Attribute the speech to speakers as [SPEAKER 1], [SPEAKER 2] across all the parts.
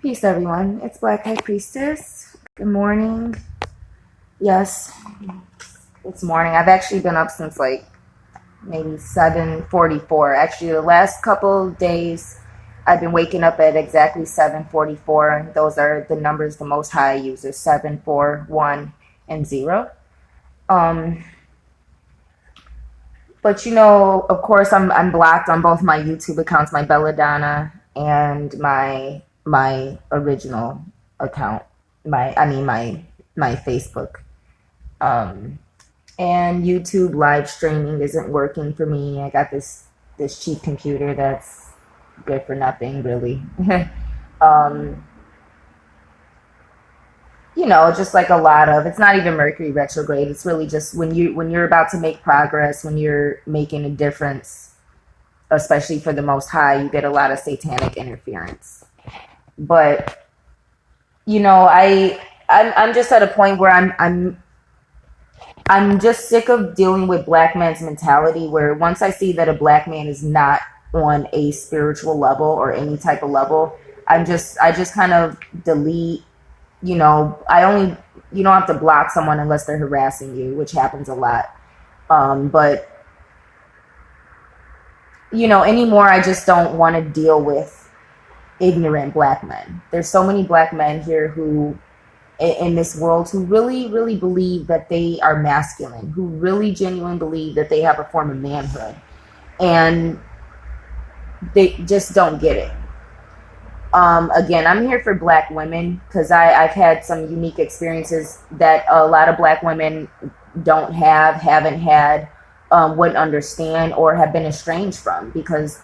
[SPEAKER 1] Peace, everyone. It's blacKKK Priestess. Good morning. Yes, it's morning. I've actually been up since like maybe 7:44. Actually, the last couple days, I've been waking up at exactly 7:44. Those are the numbers the Most High uses: 7, 4, 1, and 0. But of course, I'm blocked on both my YouTube accounts, my Belladonna and my original account, my Facebook. And YouTube live streaming isn't working for me. I got this cheap computer that's good for nothing, really. um, just like a lot of, it's not even Mercury retrograde. It's really just when you're about to make progress, when you're making a difference, especially for the Most High, you get a lot of satanic interference. But I'm just at a point where I'm just sick of dealing with black man's mentality, where once I see that a black man is not on a spiritual level or any type of level, I just kind of delete. I only, you don't have to block someone unless they're harassing you, which happens a lot. But anymore, I just don't want to deal with ignorant black men. There's so many black men here who, in this world, who really, really believe that they are masculine, who really genuinely believe that they have a form of manhood, and they just don't get it. Again, I'm here for black women because I've had some unique experiences that a lot of black women haven't had, wouldn't understand, or have been estranged from because,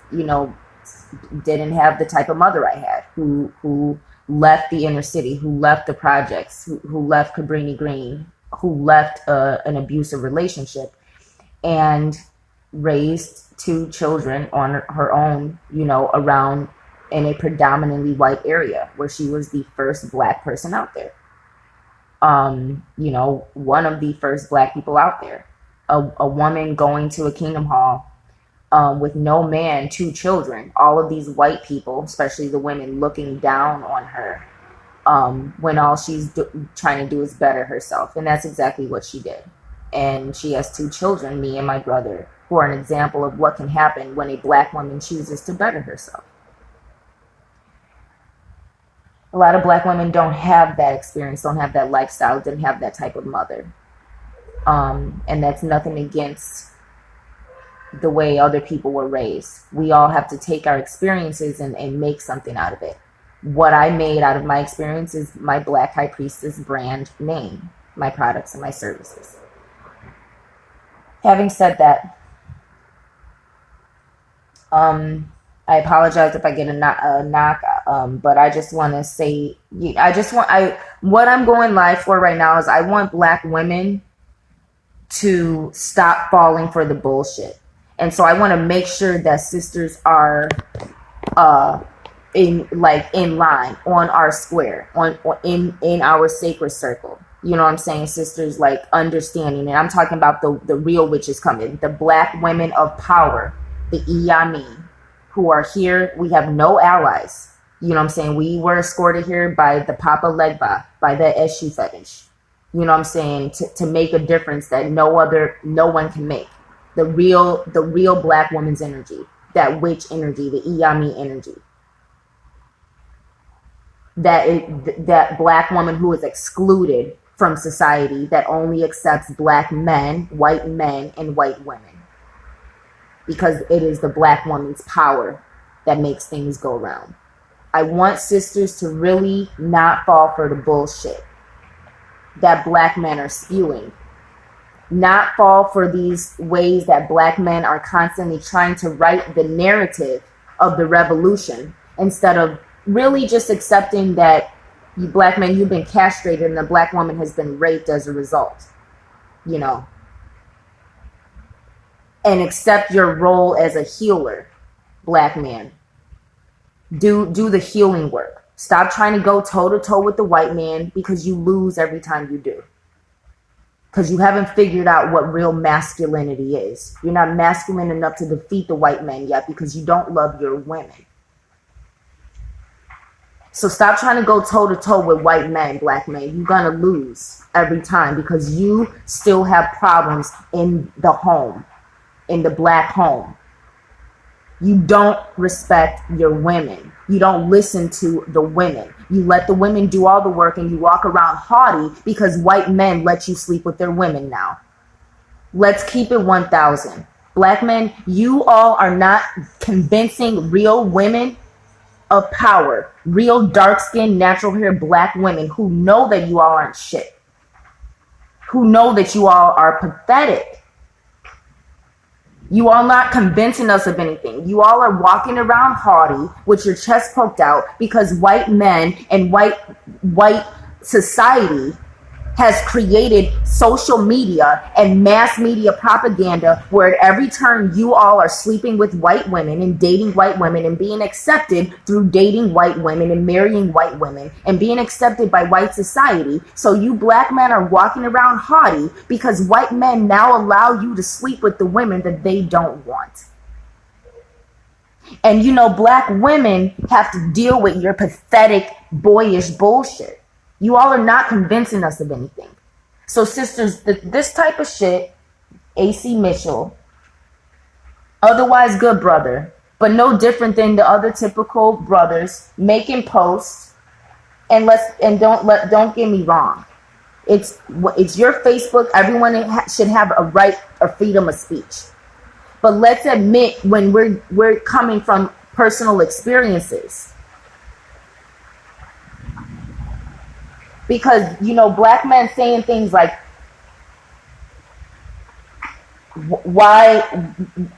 [SPEAKER 1] didn't have the type of mother I had, who left the inner city, who left the projects, who left Cabrini Green, who left an abusive relationship and raised 2 children on her own, around in a predominantly white area where she was the first black person out there. One of the first black people out there. A woman going to a Kingdom Hall with no man, 2 children, all of these white people, especially the women, looking down on her when all she's trying to do is better herself. And that's exactly what she did. And she has 2 children, me and my brother, who are an example of what can happen when a black woman chooses to better herself. A lot of black women don't have that experience, don't have that lifestyle, didn't have that type of mother. And that's nothing against the way other people were raised. We all have to take our experiences and make something out of it. What I made out of my experience is my blacKKK Priestess brand name, my products and my services. Having said that, I apologize if I get a knock, but I just want to say, what I'm going live for right now is I want black women to stop falling for the bullshit. And so I want to make sure that sisters are in line, on our square, in our sacred circle. You know what I'm saying? Sisters understanding. And I'm talking about the real witches coming, the black women of power, the Iyami, who are here. We have no allies. You know what I'm saying? We were escorted here by the Papa Legba, by the Eshu fetish. You know what I'm saying? To make a difference that no one can make. The real black woman's energy, that witch energy, the Iyami energy. That black woman who is excluded from society, that only accepts black men, and white women. Because it is the black woman's power that makes things go round. I want sisters to really not fall for the bullshit that black men are spewing. Not fall for these ways that black men are constantly trying to write the narrative of the revolution, instead of really just accepting that you black men, you've been castrated and the black woman has been raped as a result. And accept your role as a healer, black man. Do the healing work. Stop trying to go toe-to-toe with the white man, because you lose every time you do. Because you haven't figured out what real masculinity is. You're not masculine enough to defeat the white man yet, because you don't love your women. So stop trying to go toe to toe with white men, black men. You're going to lose every time because you still have problems in the home, in the black home. You don't respect your women. You don't listen to the women. You let the women do all the work and you walk around haughty because white men let you sleep with their women now. Let's keep it 1,000. Black men, you all are not convincing real women of power, real dark-skinned, natural hair black women who know that you all aren't shit, who know that you all are pathetic. You all not convincing us of anything. You all are walking around haughty with your chest poked out because white men and white society has created social media and mass media propaganda where at every turn you all are sleeping with white women and dating white women and being accepted through dating white women and marrying white women and being accepted by white society. So you black men are walking around haughty because white men now allow you to sleep with the women that they don't want. And you know, black women have to deal with your pathetic, boyish bullshit. You all are not convincing us of anything. So sisters, this type of shit, AC Mitchell, otherwise good brother, but no different than the other typical brothers making posts. And don't get me wrong. It's your Facebook. Everyone should have a right or freedom of speech. But let's admit when we're coming from personal experiences. Because, you know, black men saying things like, why,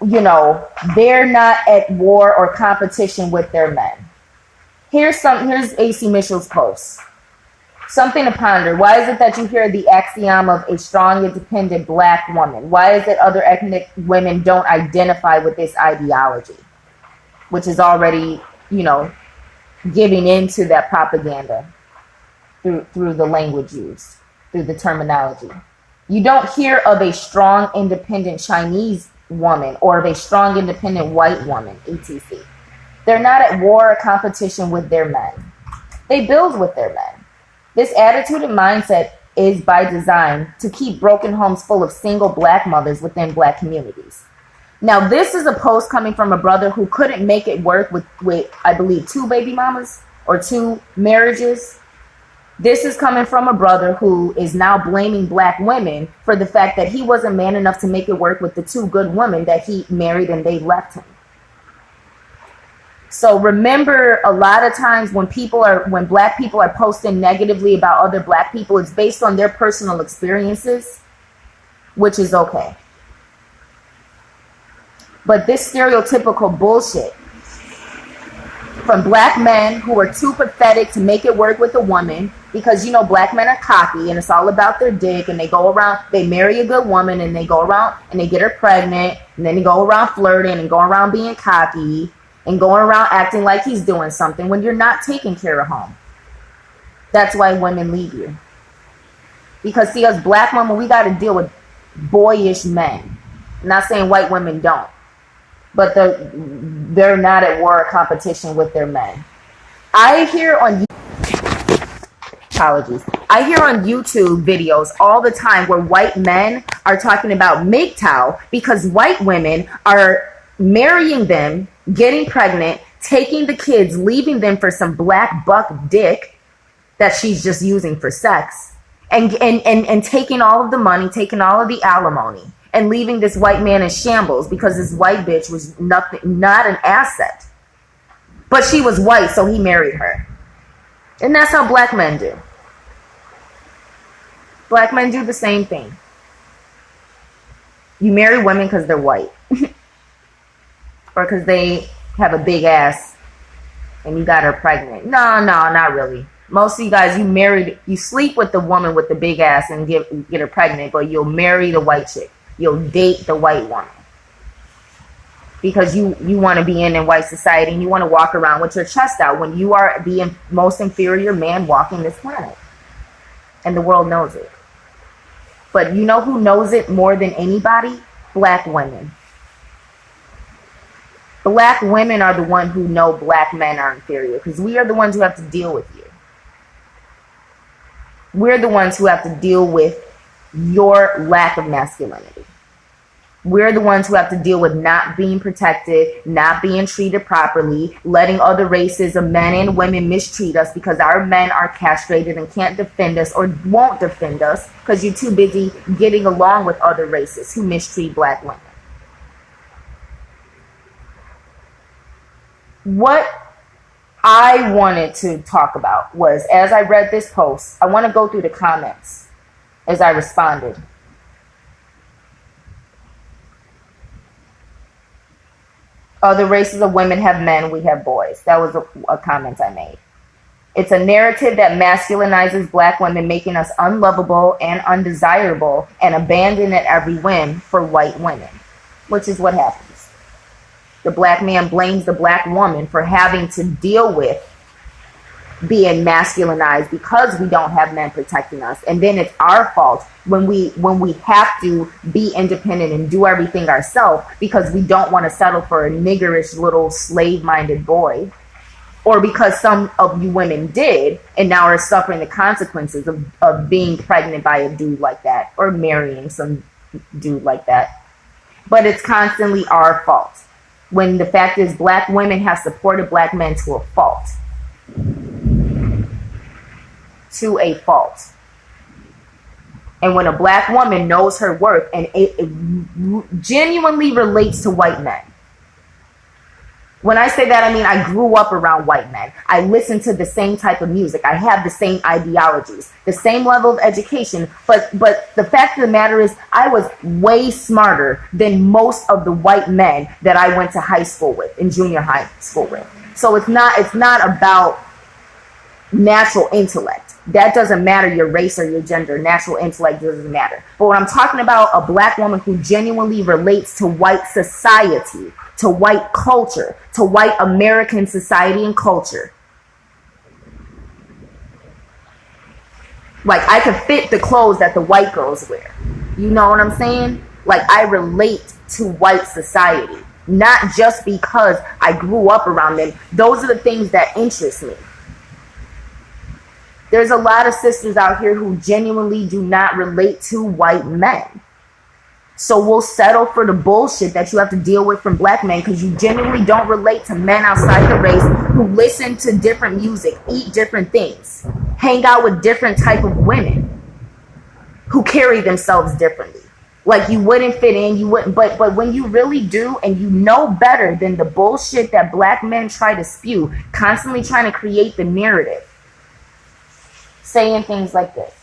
[SPEAKER 1] you know, they're not at war or competition with their men. Here's AC Mitchell's post. Something to ponder. Why is it that you hear the axiom of a strong, independent black woman? Why is it other ethnic women don't identify with this ideology? Which is already, you know, giving into that propaganda. Through the language used, through the terminology. You don't hear of a strong, independent Chinese woman or of a strong, independent white woman, etc. They're not at war or competition with their men. They build with their men. This attitude and mindset is by design to keep broken homes full of single black mothers within black communities. Now, this is a post coming from a brother who couldn't make it work with I believe, 2 baby mamas or 2 marriages. This is coming from a brother who is now blaming black women for the fact that he wasn't man enough to make it work with the 2 good women that he married and they left him. So remember, a lot of times when black people are posting negatively about other black people, it's based on their personal experiences, which is okay. But this stereotypical bullshit from black men who are too pathetic to make it work with a woman, because, you know, black men are cocky and it's all about their dick, and they go around, they marry a good woman and they go around and they get her pregnant, and then they go around flirting and going around being cocky and going around acting like he's doing something when you're not taking care of home. That's why women leave you. Because see, us black women, we got to deal with boyish men. I'm not saying white women don't. But they're not at war or competition with their men. I hear on YouTube videos all the time where white men are talking about MGTOW because white women are marrying them, getting pregnant, taking the kids, leaving them for some black buck dick that she's just using for sex, and taking all of the money, taking all of the alimony, and leaving this white man in shambles because this white bitch was not an asset. But she was white, so he married her. And that's how black men do. Black men do the same thing. You marry women because they're white. Or because they have a big ass and you got her pregnant. No, not really. Most of you guys, you sleep with the woman with the big ass and get her pregnant, but you'll marry the white chick. You'll date the white woman. Because you want to be in white society and you want to walk around with your chest out when you are the most inferior man walking this planet. And the world knows it. But you know who knows it more than anybody? Black women. Black women are the ones who know black men are inferior because we are the ones who have to deal with you. We're the ones who have to deal with your lack of masculinity. We're the ones who have to deal with not being protected, not being treated properly, letting other races of men and women mistreat us because our men are castrated and can't defend us or won't defend us because you're too busy getting along with other races who mistreat black women. What I wanted to talk about was, as I read this post, I want to go through the comments as I responded. Other races of women have men, we have boys. That was a comment I made. It's a narrative that masculinizes black women, making us unlovable and undesirable and abandoned at every whim for white women, which is what happens. The black man blames the black woman for having to deal with being masculinized because we don't have men protecting us, and then it's our fault when we have to be independent and do everything ourselves because we don't want to settle for a niggerish little slave-minded boy, or because some of you women did and now are suffering the consequences of being pregnant by a dude like that or marrying some dude like that. But it's constantly our fault, when the fact is black women have supported black men to a fault. And when a black woman knows her worth and it genuinely relates to white men. When I say that, I mean I grew up around white men. I listen to the same type of music. I have the same ideologies, the same level of education. But the fact of the matter is I was way smarter than most of the white men that I went to high school with, in junior high school with. So it's not about natural intellect. That doesn't matter, your race or your gender. Natural intellect doesn't matter. But when I'm talking about a black woman who genuinely relates to white society, to white culture, to white American society and culture. Like, I can fit the clothes that the white girls wear. You know what I'm saying? Like, I relate to white society, not just because I grew up around them. Those are the things that interest me. There's a lot of sisters out here who genuinely do not relate to white men. So we'll settle for the bullshit that you have to deal with from black men because you genuinely don't relate to men outside the race who listen to different music, eat different things, hang out with different type of women who carry themselves differently. Like, you wouldn't fit in, you wouldn't, but when you really do and you know better than the bullshit that black men try to spew, constantly trying to create the narrative, saying things like this.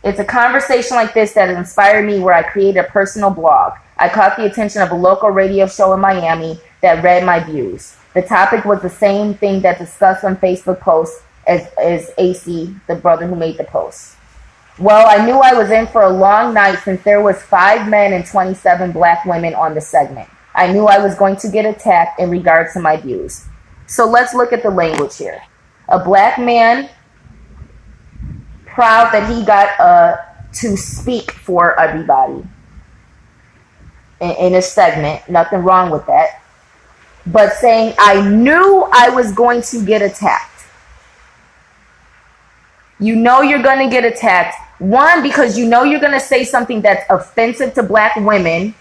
[SPEAKER 1] It's a conversation like this that inspired me, where I created a personal blog. I caught the attention of a local radio show in Miami that read my views. The topic was the same thing that discussed on Facebook posts as AC, the brother who made the post. Well, I knew I was in for a long night since there was 5 men and 27 black women on the segment. I knew I was going to get attacked in regards to my views. So let's look at the language here. A black man proud that he got to speak for everybody in a segment. Nothing wrong with that. But saying, I knew I was going to get attacked. You know you're going to get attacked. One, because you know you're going to say something that's offensive to black women,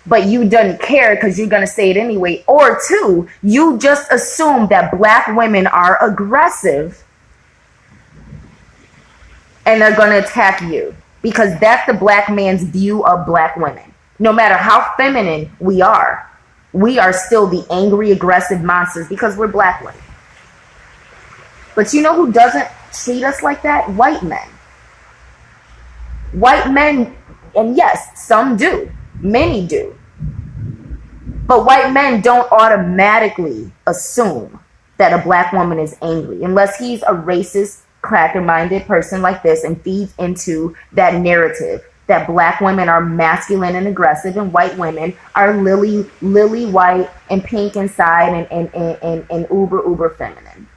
[SPEAKER 1] but you don't care because you're going to say it anyway. Or 2, you just assume that black women are aggressive and they're going to attack you, because that's the black man's view of black women. No matter how feminine we are still the angry, aggressive monsters because we're black women. But you know who doesn't treat us like that? White men. White men, and yes, some do. Many do. But white men don't automatically assume that a black woman is angry unless he's a racist, cracker-minded person like this and feeds into that narrative that black women are masculine and aggressive and white women are lily white and pink inside and uber feminine.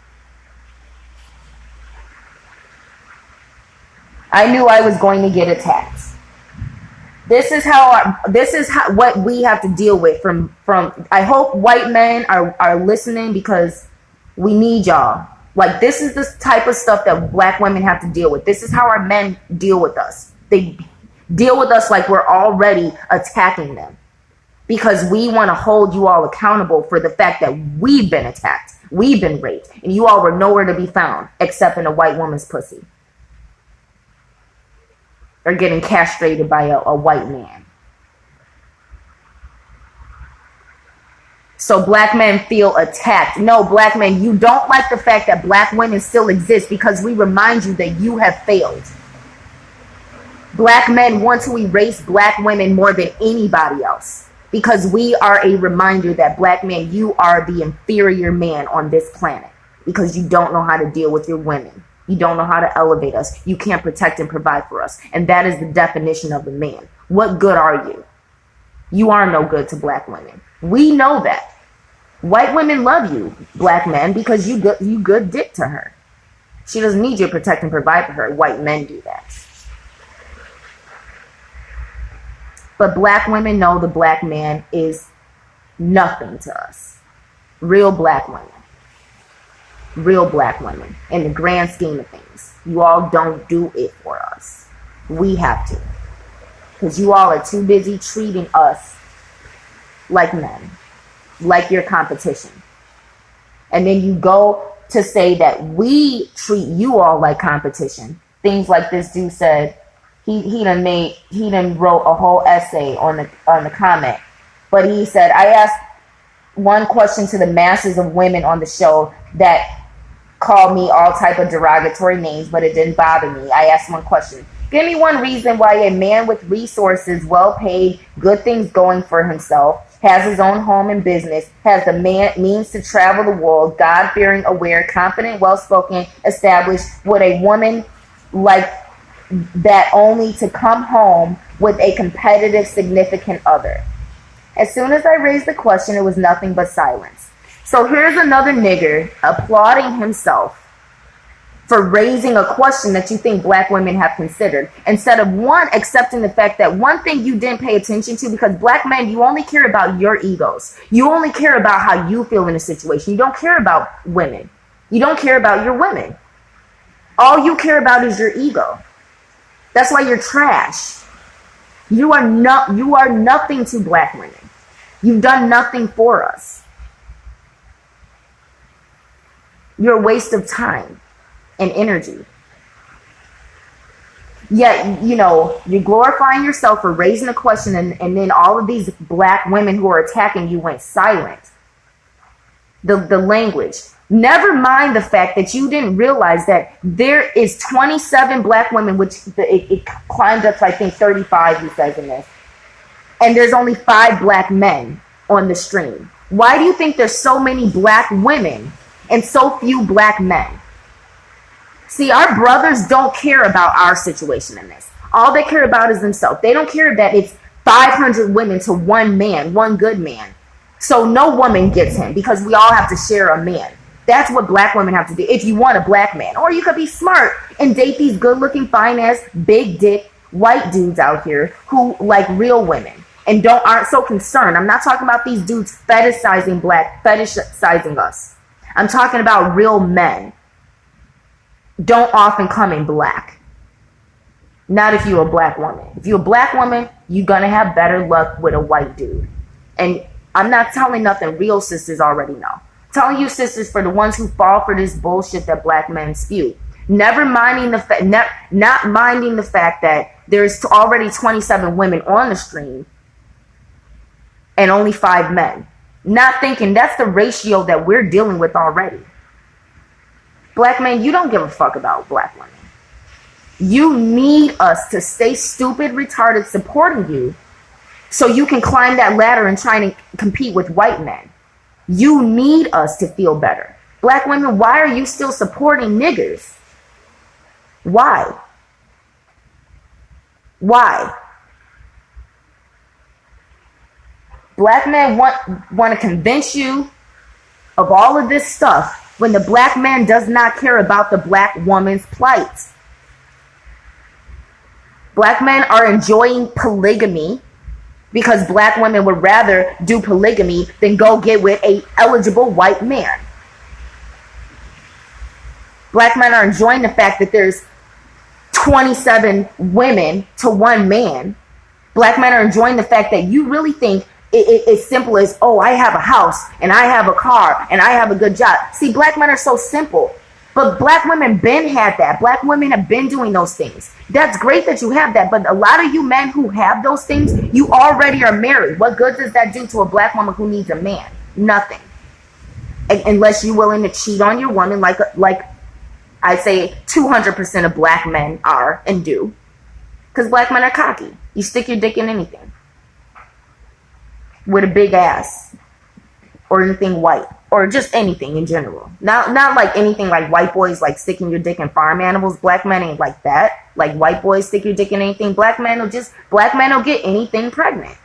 [SPEAKER 1] I knew I was going to get attacked. this is how what we have to deal with from I hope white men are listening, because we need y'all. Like, this is the type of stuff that black women have to deal with. This is how our men deal with us. They deal with us like we're already attacking them, because we want to hold you all accountable for the fact that we've been attacked, we've been raped, and you all were nowhere to be found except in a white woman's pussy, or getting castrated by a white man. So black men feel attacked. No, black men, you don't like the fact that black women still exist, because we remind you that you have failed. Black men want to erase black women more than anybody else, because we are a reminder that black men, you are the inferior man on this planet, because you don't know how to deal with your women. You don't know how to elevate us. You can't protect and provide for us. And that is the definition of a man. What good are you? You are no good to black women. We know that. White women love you, black men, because you good dick to her. She doesn't need you to protect and provide for her. White men do that. But black women know the black man is nothing to us. Real black women. Real black women. In the grand scheme of things. You all don't do it for us. We have to. Because you all are too busy treating us like men. Like your competition. And then you go to say that we treat you all like competition. Things like this dude said. He done wrote a whole essay on the comment. But he said, I asked one question to the masses of women on the show that called me all type of derogatory names, but it didn't bother me. I asked one question. Give me one reason why a man with resources, well paid, good things going for himself, has his own home and business, has the means to travel the world, God-fearing, aware, confident, well-spoken, established, with a woman like that only to come home with a competitive, significant other. As soon as I raised the question, it was nothing but silence. So here's another nigger applauding himself for raising a question that you think black women have considered, instead of one, accepting the fact that one thing you didn't pay attention to, because black men, you only care about your egos. You only care about how you feel in a situation. You don't care about women. You don't care about your women. All you care about is your ego. That's why you're trash. You are nothing to black women. You've done nothing for us. You're a waste of time and energy. Yet, you're glorifying yourself for raising a question, and then all of these black women who are attacking you went silent. The language. Never mind the fact that you didn't realize that there is 27 black women, which it climbed up to, I think, 35, he says in this. And there's only 5 black men on the stream. Why do you think there's so many black women and so few black men? See, our brothers don't care about our situation in this. All they care about is themselves. They don't care that it's 500 women to one man, one good man. So no woman gets him, because we all have to share a man. That's what black women have to do if you want a black man. Or you could be smart and date these good-looking, fine-ass, big dick white dudes out here who like real women and aren't so concerned. I'm not talking about these dudes fetishizing us. I'm talking about real men. Don't often come in black. Not if you're a black woman. If you're a black woman, you're going to have better luck with a white dude. And I'm not telling nothing real sisters already know. Telling you sisters, for the ones who fall for this bullshit that black men spew. Not minding the fact that there's already 27 women on the stream and only 5 men. Not thinking that's the ratio that we're dealing with already. Black men, you don't give a fuck about black women. You need us to stay stupid, retarded, supporting you so you can climb that ladder and try to compete with white men. You need us to feel better. Black women, why are you still supporting niggers? Why? Why? Black men want to convince you of all of this stuff when the black man does not care about the black woman's plight. Black men are enjoying polygamy because black women would rather do polygamy than go get with a eligible white man. Black men are enjoying the fact that there's 27 women to one man. Black men are enjoying the fact that you really think it's simple as, oh, I have a house and I have a car and I have a good job. See, black men are so simple. But black women been had that. Black women have been doing those things. That's great that you have that. But a lot of you men who have those things, you already are married. What good does that do to a black woman who needs a man? Nothing. Unless you're willing to cheat on your woman like I say 200% of black men are and do. Because black men are cocky. You stick your dick in anything. With a big ass. Or anything white. Or just anything in general. Not like anything like white boys like sticking your dick in farm animals. Black men ain't like that. Like white boys stick your dick in anything. Black men will get anything pregnant.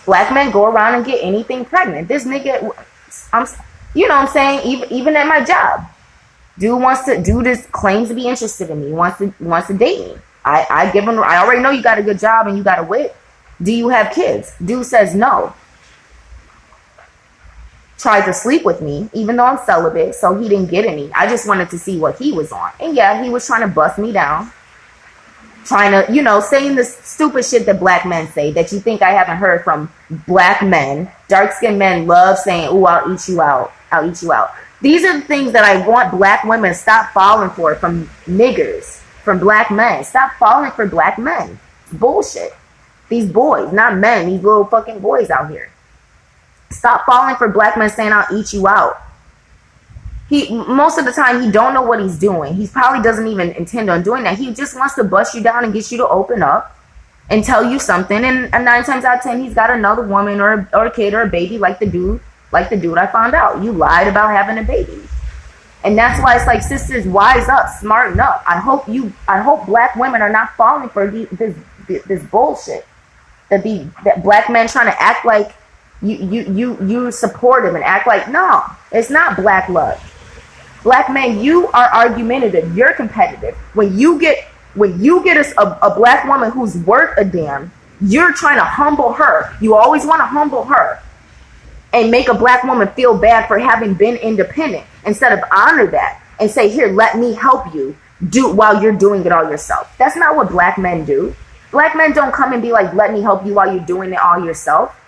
[SPEAKER 1] Black men go around and get anything pregnant. This nigga, you know what I'm saying? Even at my job. Dude claims to be interested in me, wants to date me. I already know you got a good job and you got a whip. Do you have kids? Dude says no. Tried to sleep with me, even though I'm celibate, so he didn't get any. I just wanted to see what he was on. And yeah, he was trying to bust me down. Trying to, saying this stupid shit that black men say that you think I haven't heard from black men. Dark-skinned men love saying, ooh, I'll eat you out. I'll eat you out. These are the things that I want black women to stop falling for from niggers, from black men. Stop falling for black men. It's bullshit. These boys, not men, these little fucking boys out here. Stop falling for black men saying I'll eat you out. Most of the time he don't know what he's doing. He probably doesn't even intend on doing that. He just wants to bust you down and get you to open up and tell you something. And 9 times out of 10 he's got another woman or a kid or a baby like the dude I found out. You lied about having a baby. And that's why it's like, sisters, wise up, smarten up. I hope black women are not falling for this bullshit. That black men trying to act like you support him and act like, no, it's not black love. Black men, you are argumentative. You're competitive. When you get a black woman who's worth a damn, you're trying to humble her. You always want to humble her and make a black woman feel bad for having been independent instead of honor that and say, here, let me help you do while you're doing it all yourself. That's not what black men do. Black men don't come and be like, let me help you while you're doing it all yourself.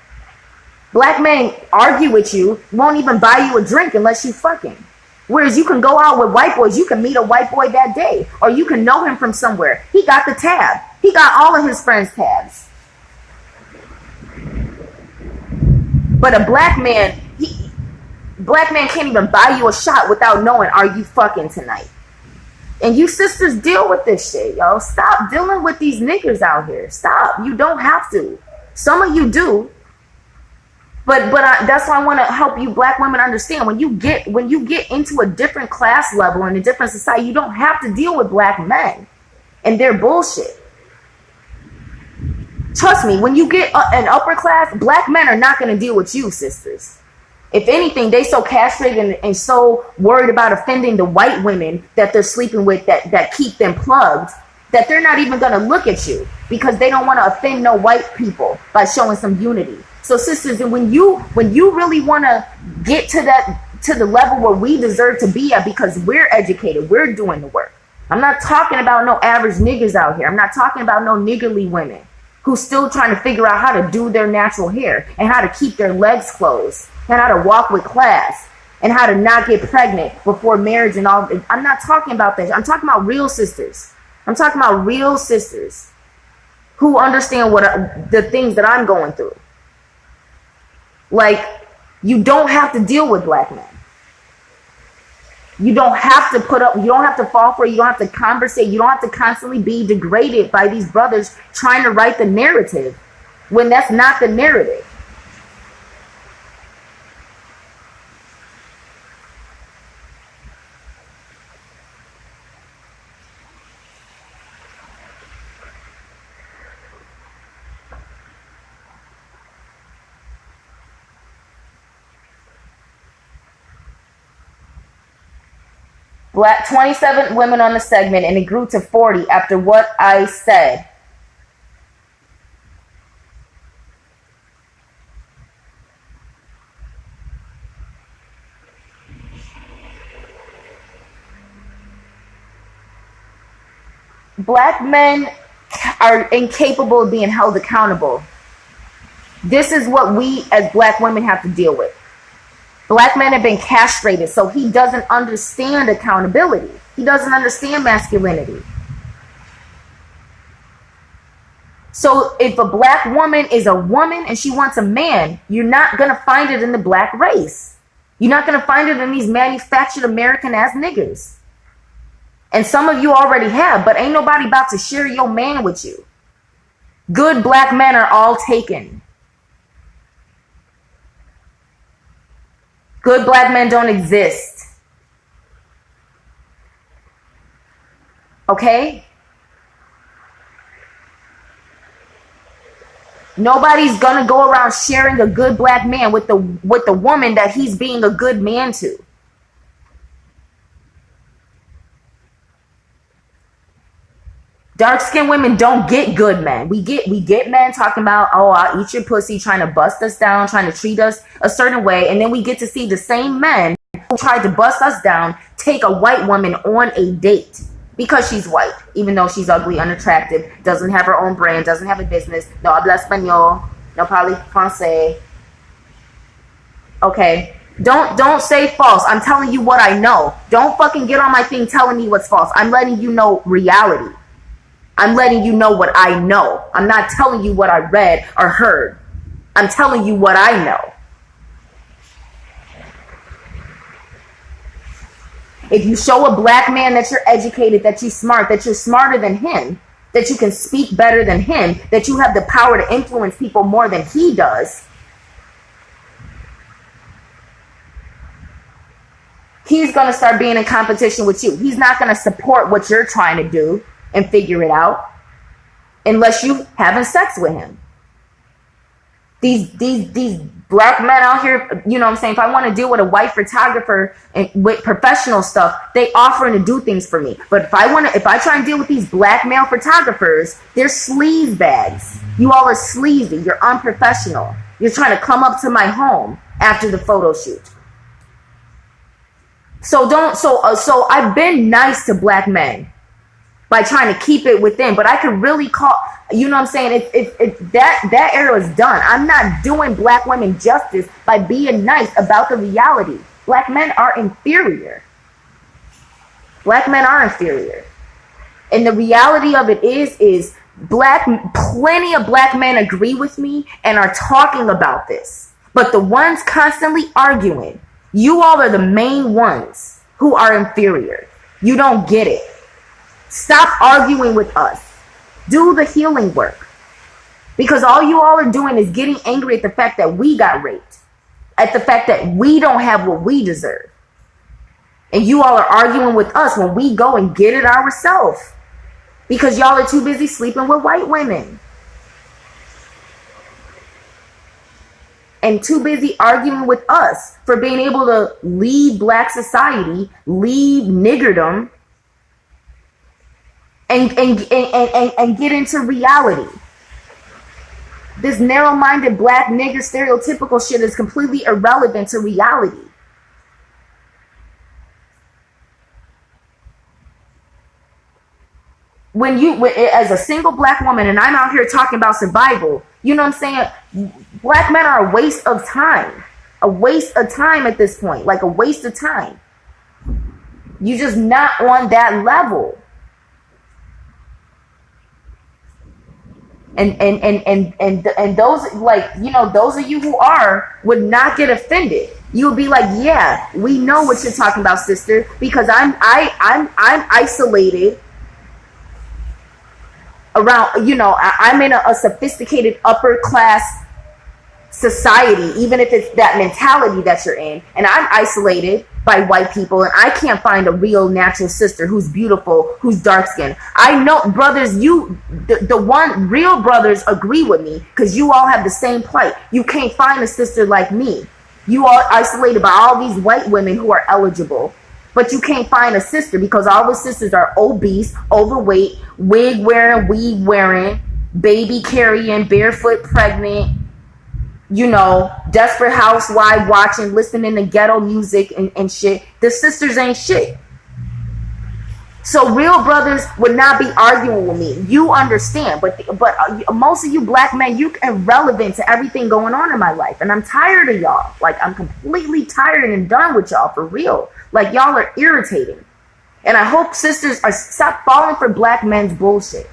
[SPEAKER 1] Black men argue with you, won't even buy you a drink unless you fucking. Whereas you can go out with white boys, you can meet a white boy that day, or you can know him from somewhere. He got the tab. He got all of his friends' tabs. But a black man can't even buy you a shot without knowing, are you fucking tonight? And you sisters deal with this shit, yo. Stop dealing with these niggas out here. Stop. You don't have to. Some of you do. But that's why I want to help you black women understand. When you get into a different class level in a different society, you don't have to deal with black men and their bullshit. Trust me, when you get an upper class, black men are not going to deal with you, sisters. If anything, they so castrated and so worried about offending the white women that they're sleeping with that keep them plugged, that they're not even going to look at you because they don't want to offend no white people by showing some unity. So sisters, and when you really want to get to the level where we deserve to be at because we're educated, we're doing the work. I'm not talking about no average niggas out here. I'm not talking about no niggerly women who's still trying to figure out how to do their natural hair and how to keep their legs closed and how to walk with class and how to not get pregnant before marriage and all. I'm not talking about that. I'm talking about real sisters. I'm talking about real sisters who understand the things that I'm going through. Like, you don't have to deal with black men. You don't have to you don't have to fall for it. You don't have to conversate. You don't have to constantly be degraded by these brothers trying to write the narrative when that's not the narrative. Black 27 women on the segment, and it grew to 40 after what I said. Black men are incapable of being held accountable. This is what we as black women have to deal with. Black men have been castrated, so he doesn't understand accountability. He doesn't understand masculinity. So if a black woman is a woman and she wants a man, you're not going to find it in the black race. You're not going to find it in these manufactured American ass niggas. And some of you already have, but ain't nobody about to share your man with you. Good black men are all taken. Good black men don't exist. Okay? Nobody's gonna go around sharing a good black man with the woman that he's being a good man to. Dark-skinned women don't get good men. We get men talking about, oh, I'll eat your pussy, trying to bust us down, trying to treat us a certain way. And then we get to see the same men who tried to bust us down take a white woman on a date because she's white, even though she's ugly, unattractive, doesn't have her own brand, doesn't have a business, no habla español, no parle français. Okay. Don't say false. I'm telling you what I know. Don't fucking get on my thing telling me what's false. I'm letting you know reality. I'm letting you know what I know. I'm not telling you what I read or heard. I'm telling you what I know. If you show a black man that you're educated, that you're smart, that you're smarter than him, that you can speak better than him, that you have the power to influence people more than he does, he's going to start being in competition with you. He's not going to support what you're trying to do and figure it out unless you having sex with him. These black men out here, you know what I'm saying? If I want to deal with a white photographer and with professional stuff, they offering to do things for me. But if I try and deal with these black male photographers, they're sleaze bags. You all are sleazy. You're unprofessional. You're trying to come up to my home after the photo shoot. So I've been nice to black men by trying to keep it within, but I could really call, you know what I'm saying? If that era is done. I'm not doing black women justice by being nice about the reality. Black men are inferior. Black men are inferior. And the reality of it is plenty of black men agree with me and are talking about this. But the ones constantly arguing, you all are the main ones who are inferior. You don't get it. Stop arguing with us. Do the healing work. Because all you all are doing is getting angry at the fact that we got raped. At the fact that we don't have what we deserve. And you all are arguing with us when we go and get it ourselves. Because y'all are too busy sleeping with white women. And too busy arguing with us for being able to leave black society, leave niggerdom, and get into reality. This narrow-minded black nigger stereotypical shit is completely irrelevant to reality. When as a single black woman, and I'm out here talking about survival, you know what I'm saying? Black men are a waste of time. A waste of time at this point. Like a waste of time. You're just not on that level. And those, like, you know, those of you who would not get offended. You would be like, yeah, we know what you're talking about, sister, because I'm isolated around, you know, I'm in a sophisticated upper class society, even if it's that mentality that you're in, and I'm isolated by white people, and I can't find a real natural sister who's beautiful, who's dark skinned. I know, brothers, real brothers agree with me, because you all have the same plight. You can't find a sister like me. You are isolated by all these white women who are eligible, But you can't find a sister because all the sisters are obese, overweight, wig wearing, weave wearing, baby carrying, barefoot pregnant, you know, desperate housewife watching, listening to ghetto music and shit. The sisters ain't shit. So real brothers would not be arguing with me. You understand, but most of you black men, you irrelevant to everything going on in my life, and I'm tired of y'all. Like, I'm completely tired and done with y'all, for real. Like, y'all are irritating, and I hope sisters are stop falling for black men's bullshit.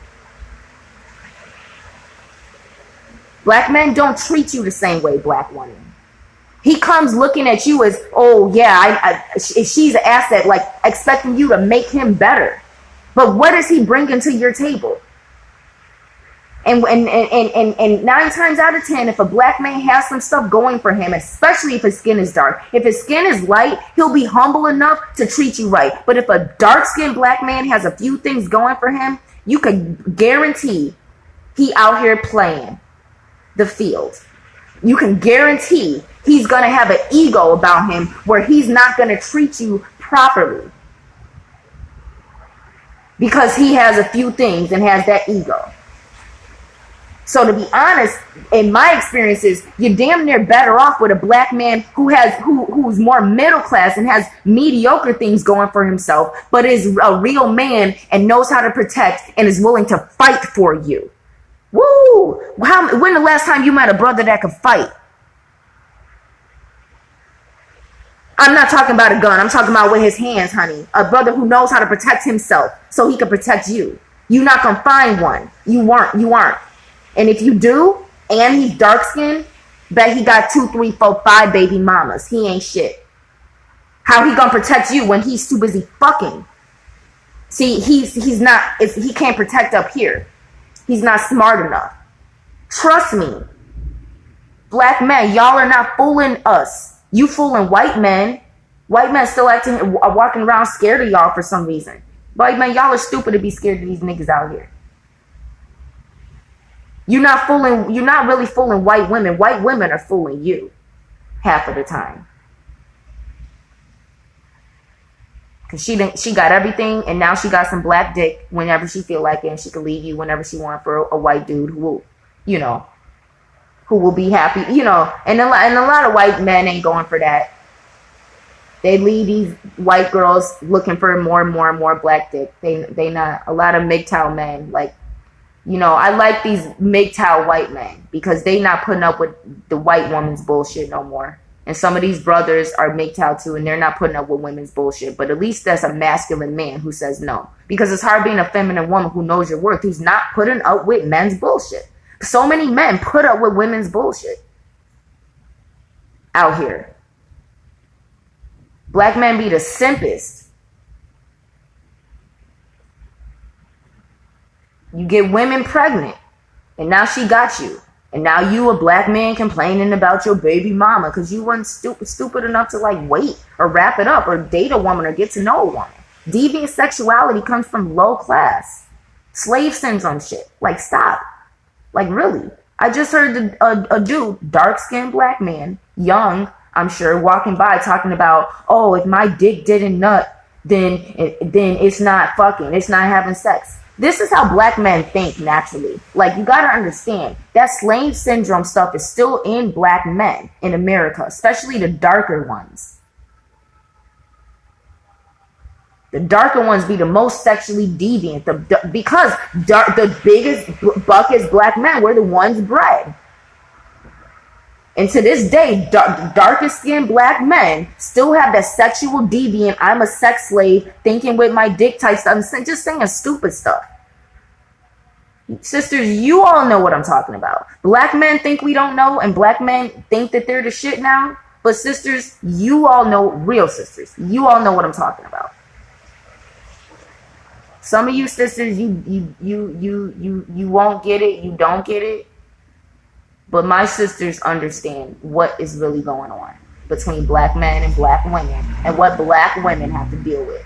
[SPEAKER 1] Black men don't treat you the same way black women. He comes looking at you as, oh yeah, she's an asset, like expecting you to make him better. But what is he bringing to your table? And 9 times out of 10, if a black man has some stuff going for him, especially if his skin is dark, if his skin is light, he'll be humble enough to treat you right. But if a dark-skinned black man has a few things going for him, you can guarantee he out here playing the field. You can guarantee he's going to have an ego about him where he's not going to treat you properly because he has a few things and has that ego. So to be honest, in my experiences, you're damn near better off with a black man who's more middle class and has mediocre things going for himself, but is a real man and knows how to protect and is willing to fight for you. Woo! When the last time you met a brother that could fight? I'm not talking about a gun. I'm talking about with his hands, honey. A brother who knows how to protect himself so he can protect you. You're not going to find one. You aren't. And if you do, and he's dark-skinned, bet he got 2, 3, 4, 5 baby mamas. He ain't shit. How he going to protect you when he's too busy fucking? See, he's not, he can't protect up here. He's not smart enough. Trust me. Black men, y'all are not fooling us. You fooling white men. White men still walking around scared of y'all for some reason. White men, y'all are stupid to be scared of these niggas out here. You're not really fooling white women. White women are fooling you half of the time. Cause she got everything, and now she got some black dick whenever she feel like it, and she can leave you whenever she want for a white dude who will, who will be happy, And a lot of white men ain't going for that. They leave these white girls looking for more and more and more black dick. They not a lot of MGTOW men, like, I like these MGTOW white men because they not putting up with the white woman's bullshit no more. And some of these brothers are MGTOW too, and they're not putting up with women's bullshit. But at least that's a masculine man who says no. Because it's hard being a feminine woman who knows your worth, who's not putting up with men's bullshit. So many men put up with women's bullshit out here. Black men be the simpest. You get women pregnant, and now she got you. And now you, a black man, complaining about your baby mama because you weren't stupid enough to like wait or wrap it up or date a woman or get to know a woman. Deviant sexuality comes from low class. Slave syndrome shit. Like, stop. Like, really. I just heard a dude, dark-skinned black man, young, I'm sure, walking by talking about, oh, if my dick didn't nut, then it's not fucking. It's not having sex. This is how black men think naturally. Like, you gotta understand that slave syndrome stuff is still in black men in America, especially the darker ones. The darker ones be the most sexually deviant because the biggest buckets black men were the ones bred. And to this day, darkest skinned black men still have that sexual deviant, I'm a sex slave, thinking with my dick type stuff, just saying stupid stuff. Sisters, you all know what I'm talking about. Black men think we don't know, and black men think that they're the shit now. But sisters, you all know, real sisters, you all know what I'm talking about. Some of you sisters, you won't get it, you don't get it. But my sisters understand what is really going on between black men and black women and what black women have to deal with.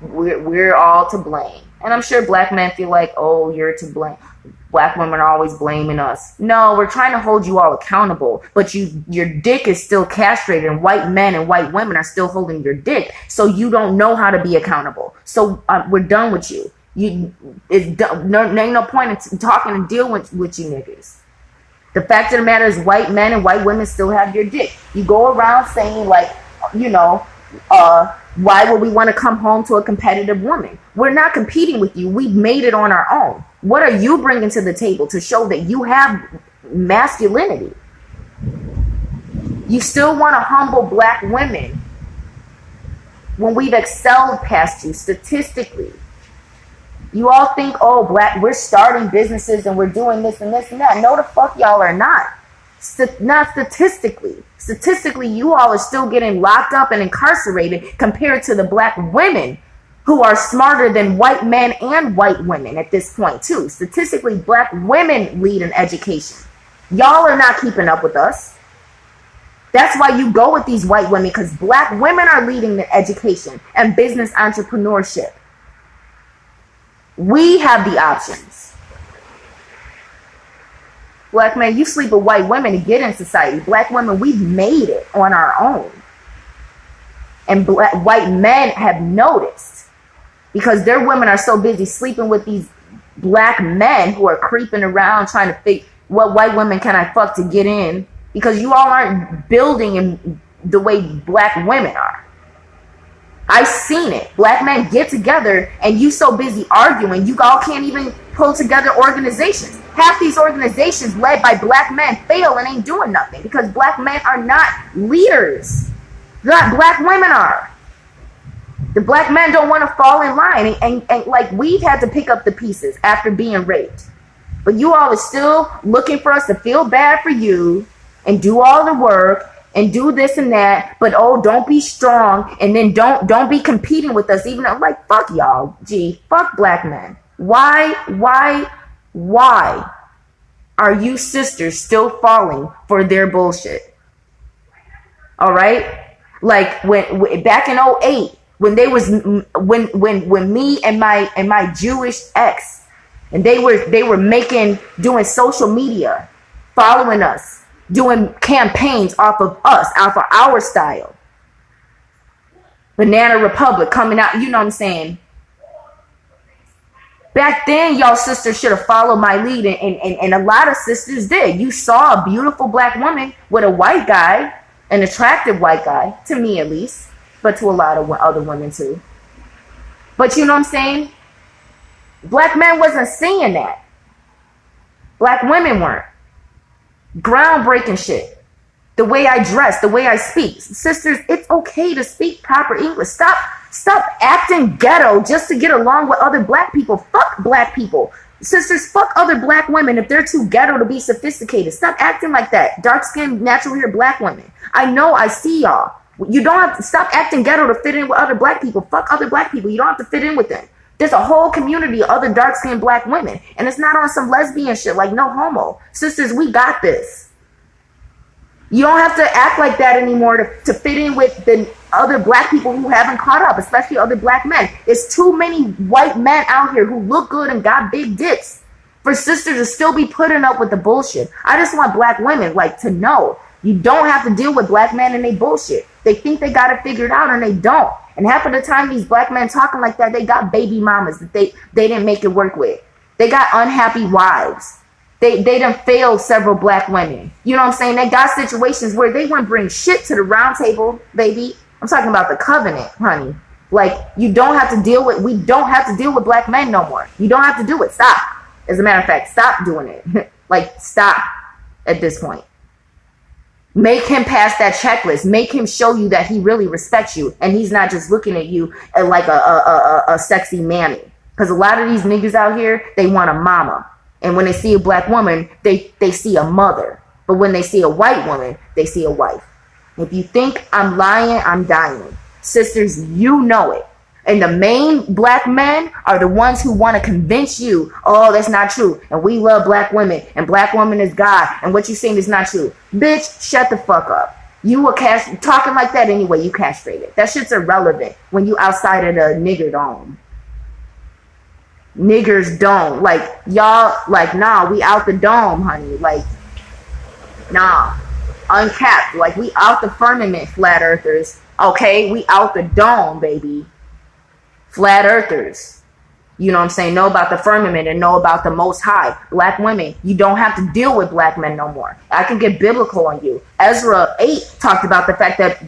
[SPEAKER 1] We're all to blame. And I'm sure black men feel like, oh, you're to blame. Black women are always blaming us. No, we're trying to hold you all accountable, but your dick is still castrated, and white men and white women are still holding your dick, so you don't know how to be accountable. So we're done with you. Ain't no point in talking and dealing with you niggas. The fact of the matter is, white men and white women still have your dick. You go around saying like, why would we want to come home to a competitive woman? We're not competing with you. We've made it on our own. What are you bringing to the table to show that you have masculinity? You still want to humble black women when we've excelled past you statistically. You all think, oh, we're starting businesses and we're doing this and this and that. No, the fuck y'all are not. Not statistically. Statistically, you all are still getting locked up and incarcerated compared to the black women who are smarter than white men and white women at this point too. Statistically, black women lead in education. Y'all are not keeping up with us. That's why you go with these white women, because black women are leading the education and business entrepreneurship. We have the options. Black men, you sleep with white women to get in society. Black women, we've made it on our own. And white men have noticed, because their women are so busy sleeping with these black men who are creeping around trying to figure what white women can I fuck to get in, because you all aren't building in the way black women are. I've seen it. Black men get together and you so busy arguing, you all can't even pull together organizations. Half these organizations led by black men fail and ain't doing nothing because black men are not leaders. Black women are. The black men don't want to fall in line, and like we've had to pick up the pieces after being raped. But you all are still looking for us to feel bad for you and do all the work and do this and that, but oh, don't be strong, and then don't be competing with us, even though, like, fuck y'all, fuck black men. Why are you sisters still falling for their bullshit? All right, like when back in 2008, when they was when me and my Jewish ex, and they were doing social media, following us, doing campaigns off of us, off of our style. Banana Republic coming out, you know what I'm saying? Back then, y'all sisters should have followed my lead, and a lot of sisters did. You saw a beautiful black woman with a white guy, an attractive white guy, to me at least, but to a lot of other women too. But you know what I'm saying? Black men wasn't seeing that. Black women weren't. Groundbreaking shit. The way I dress, the way I speak. Sisters, it's okay to speak proper English. Stop acting ghetto just to get along with other black people. Fuck black people. Sisters, fuck other black women if they're too ghetto to be sophisticated. Stop acting like that. Dark-skinned, natural hair black women. I know, I see y'all. You don't have to stop acting ghetto to fit in with other black people. Fuck other black people. You don't have to fit in with them. There's a whole community of other dark-skinned black women. And it's not on some lesbian shit like no homo. Sisters, we got this. You don't have to act like that anymore to fit in with the other black people who haven't caught up, especially other black men. There's too many white men out here who look good and got big dicks for sisters to still be putting up with the bullshit. I just want black women to know you don't have to deal with black men and they bullshit. They think they got it figured out and they don't. And half of the time these black men talking like that, they got baby mamas that they didn't make it work with. They got unhappy wives. They done failed several black women. You know what I'm saying? They got situations where they wouldn't bring shit to the round table, baby. I'm talking about the covenant, honey. Like, we don't have to deal with black men no more. You don't have to do it. Stop. As a matter of fact, stop doing it. Stop at this point. Make him pass that checklist. Make him show you that he really respects you and he's not just looking at you like a sexy mammy. Because a lot of these niggas out here, they want a mama. And when they see a black woman, they see a mother. But when they see a white woman, they see a wife. If you think I'm lying, I'm dying. Sisters, you know it. And the main black men are the ones who want to convince you, oh, that's not true. And we love black women. And black woman is God. And what you saying is not true. Bitch, shut the fuck up. You were talking like that anyway. You castrated. That shit's irrelevant when you outside of the nigger dome. Niggers don't. Like, y'all, like, nah, we out the dome, honey. Like, nah. Uncapped. Like, we out the firmament, flat earthers. Okay? We out the dome, baby. Flat earthers. You know what I'm saying? Know about the firmament and know about the Most High. Black women, you don't have to deal with black men no more. I can get biblical on you. Ezra 8 talked about the fact that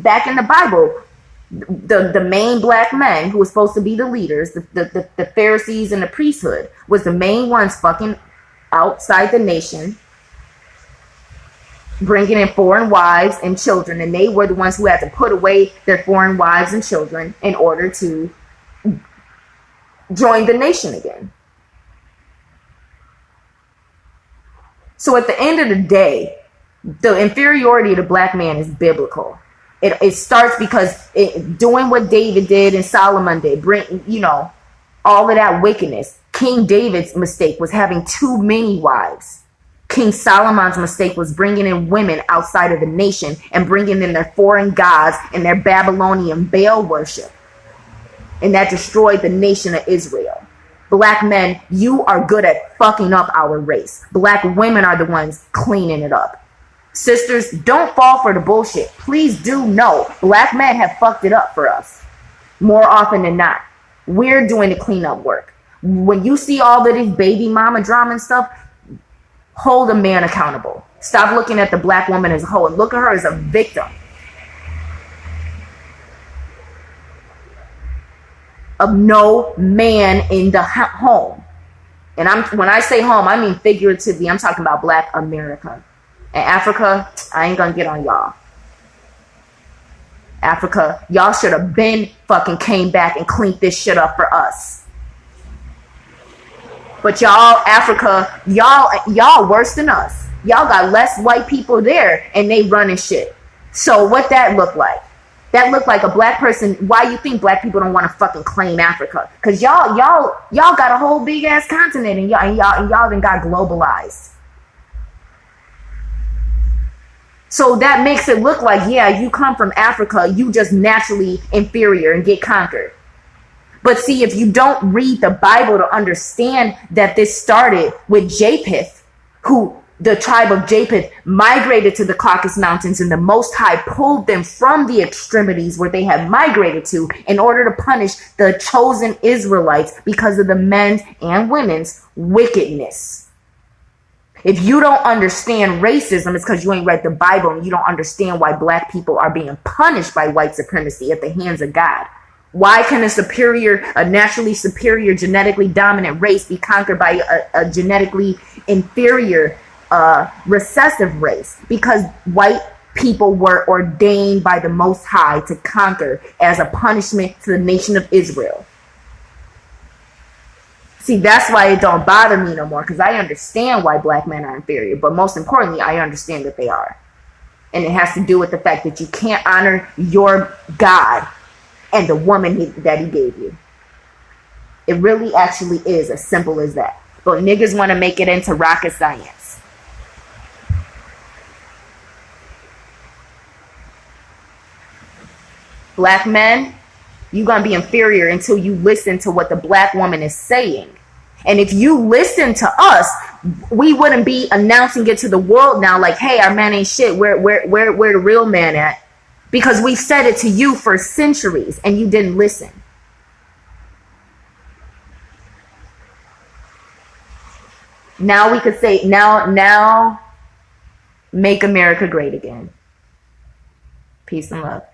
[SPEAKER 1] back in the Bible, the main black men who were supposed to be the leaders, the Pharisees and the priesthood, was the main ones fucking outside the nation, bringing in foreign wives and children, and they were the ones who had to put away their foreign wives and children in order to join the nation again. So at the end of the day, the inferiority of the black man is biblical. It starts because doing what David did and Solomon did, bring, you know, all of that wickedness. King David's mistake was having too many wives. King Solomon's mistake was bringing in women outside of the nation and bringing in their foreign gods and their Babylonian Baal worship. And that destroyed the nation of Israel. Black men, you are good at fucking up our race. Black women are the ones cleaning it up. Sisters, don't fall for the bullshit. Please do know black men have fucked it up for us more often than not. We're doing the cleanup work. When you see all of this baby mama drama and stuff, hold a man accountable. Stop looking at the black woman as a whole and look at her as a victim of no man in the home. And when I say home, I mean figuratively. I'm talking about black America. And Africa, I ain't gonna get on y'all. Africa, y'all should have been fucking came back and cleaned this shit up for us. But y'all, Africa, y'all worse than us. Y'all got less white people there and they running shit. So what that look like? That looked like a black person. Why you think black people don't want to fucking claim Africa? Because y'all got a whole big ass continent and y'all then got globalized. So that makes it look like, yeah, you come from Africa, you just naturally inferior and get conquered. But see, if you don't read the Bible to understand that this started with Japheth, who the tribe of Japheth migrated to the Caucasus Mountains, and the Most High pulled them from the extremities where they had migrated to in order to punish the chosen Israelites because of the men's and women's wickedness. If you don't understand racism, it's because you ain't read the Bible and you don't understand why black people are being punished by white supremacy at the hands of God. Why can a naturally superior, genetically dominant race be conquered by a genetically inferior, recessive race? Because white people were ordained by the Most High to conquer as a punishment to the nation of Israel. See, that's why it don't bother me no more, because I understand why black men are inferior. But most importantly, I understand that they are. And it has to do with the fact that you can't honor your God and the woman that he gave you. It really actually is as simple as that. But niggas want to make it into rocket science. Black men, you're going to be inferior until you listen to what the black woman is saying. And if you listen to us, we wouldn't be announcing it to the world now like, hey, our man ain't shit. Where the real man at? Because we said it to you for centuries and you didn't listen. Now we could say, now make America great again. Peace and love.